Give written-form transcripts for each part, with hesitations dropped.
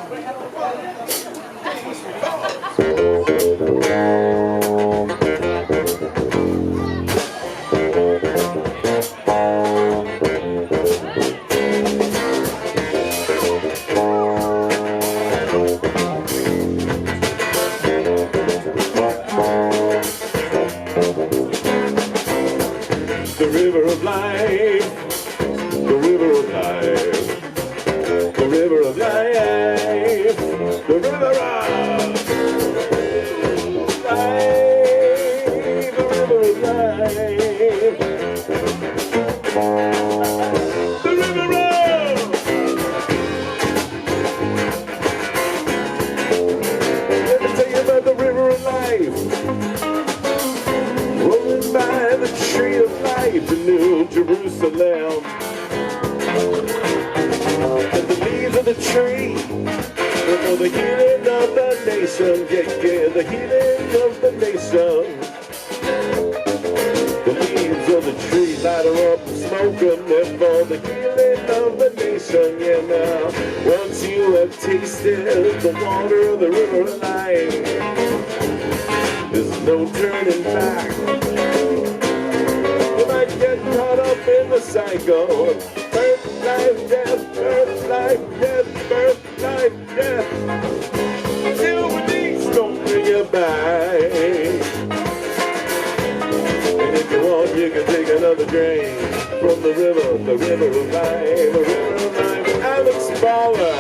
The river of life, the river of life, the river of life, the river of life, the river of life, the river of. Let me tell you about the river of life. Rolling by the tree of life in New Jerusalem. And the leaves of the tree are for the healing of the nation. Yeah, yeah, the healing of the nation. The leaves of the tree light her up and smoke them. They're for the healing of the nation. Yeah, now, once you have tasted the water of the river of life, there's no turning back. You might get caught up in the cycle. Birth, life, death, birth, life, death, birth, life, death. Till release don't bring you back. And if you want, you can take another drink from the river of life, the river of life. Alex Bauer.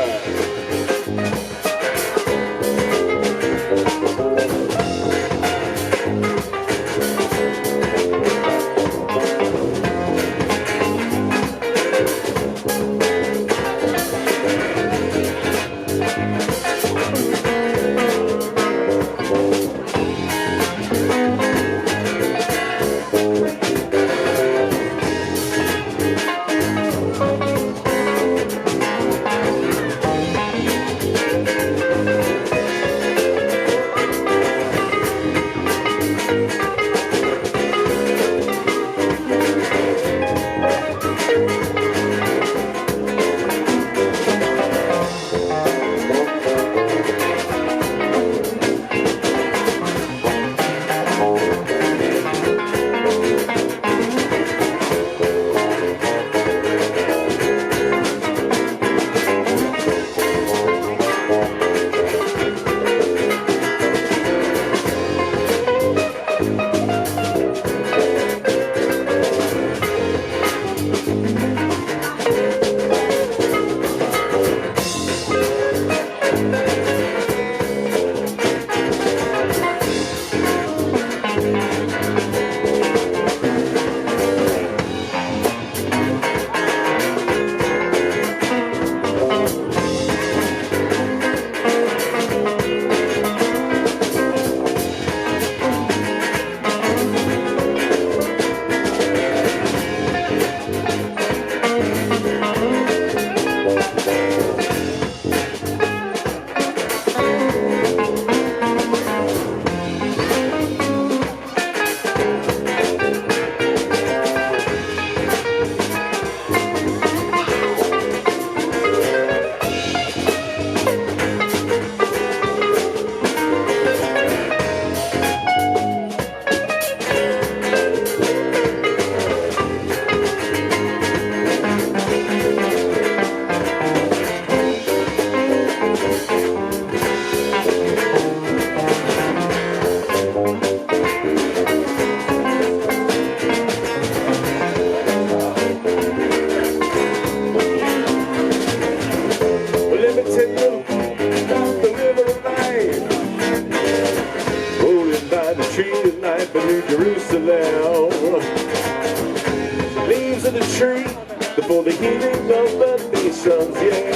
For the healing of the nations, yeah.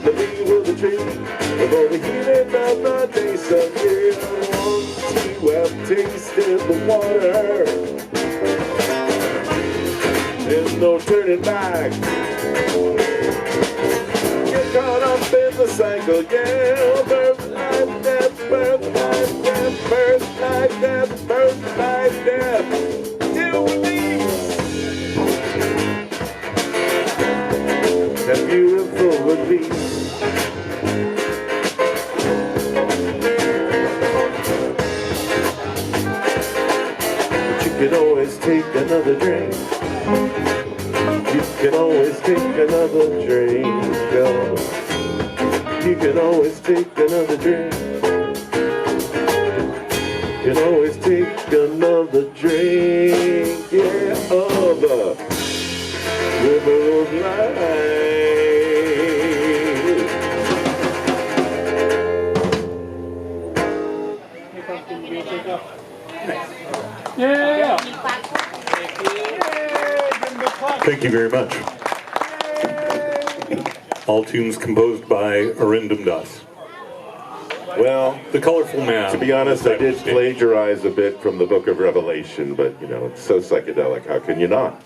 The leaf of the tree, for the healing of the nations, yeah. Once you have tasted the water, there's no turning back. Get caught up in the cycle, yeah. Birth, life, death, birth, life, death, birth, life, death, birth, life, death. Till we meet. That beautiful release. take another drink. You can always take another drink. You can always take another drink. You can always take another drink. Yeah, of the river of life. Yeah. Thank you very much. All tunes composed by Arindam Das. Well, The Colorful Man. to be honest, I did plagiarize a bit from the Book of Revelation, but you know, it's so psychedelic, how can you not?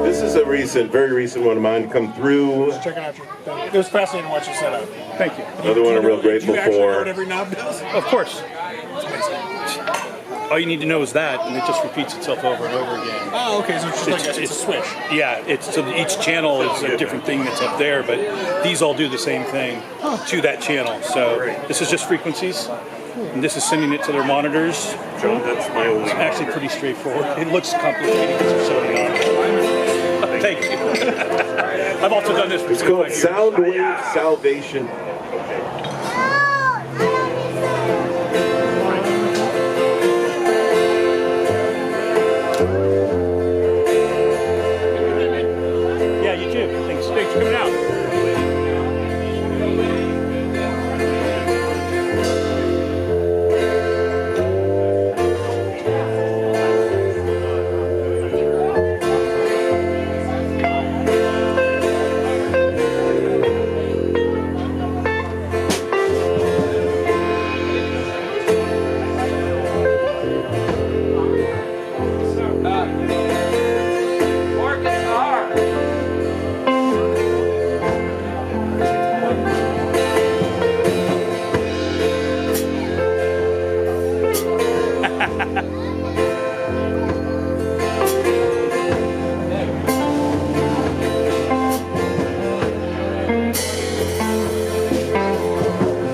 This is a very recent one of mine to come through. Checking out your thing. It was fascinating what you set up. Thank you. Another one I'm real grateful Do you actually know for. what every knob does? Of course. All you need to know is that, and it just repeats itself over and over again. Oh, okay. So it's just like it's a switch. Yeah, it's so each channel is a different thing that's up there, but these all do the same thing to that channel. So this is just frequencies, and this is sending it to their monitors. John, that's my only. It's actually pretty straightforward. It looks complicated because there's so many on it. Thank you. I've also done this for It's called Soundwave Salvation. Yeah, you too. Thanks for coming out.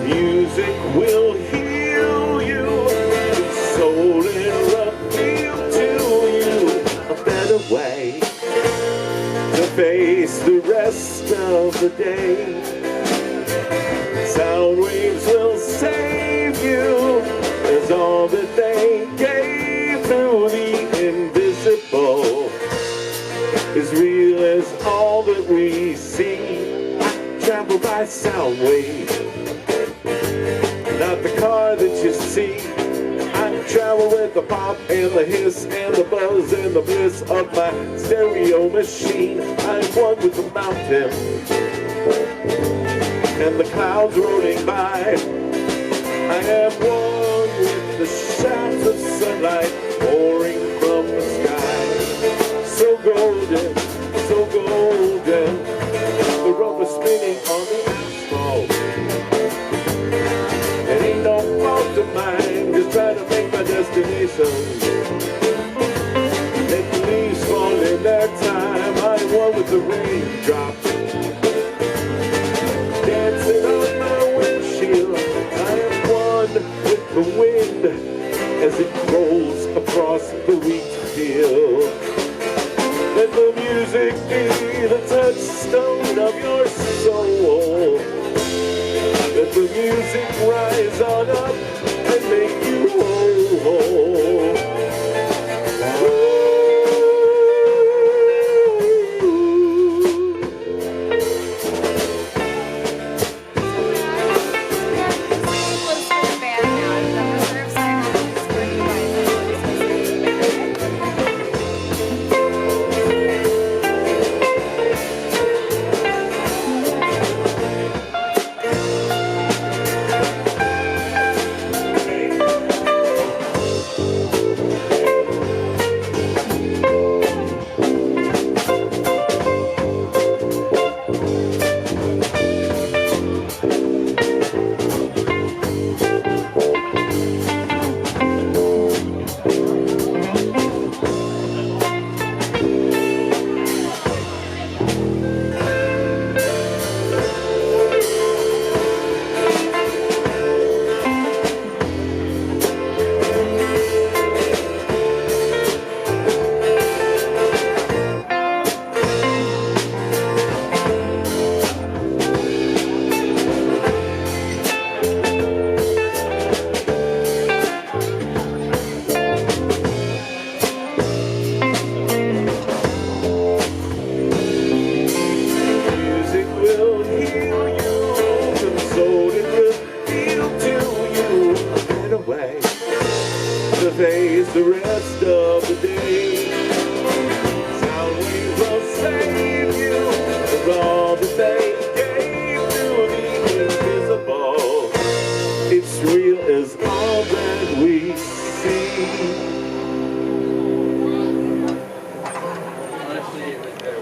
Music will heal you, your soul and reveal to you a better way to face the rest of the day. Sound waves will save you, as all that they gave through the invisible is real as all that we see. I travel by sound wave, not the car that you see. I travel with the pop and the hiss and the buzz and the bliss of my stereo machine. I'm one with the mountain and the clouds rolling by. I am one with the shafts of sunlight pouring from the sky. So golden, so golden, the rubber spinning on the asphalt. It ain't no fault of mine, just trying to make my destination. Let the leaves fall in their time. I'm one with the raindrops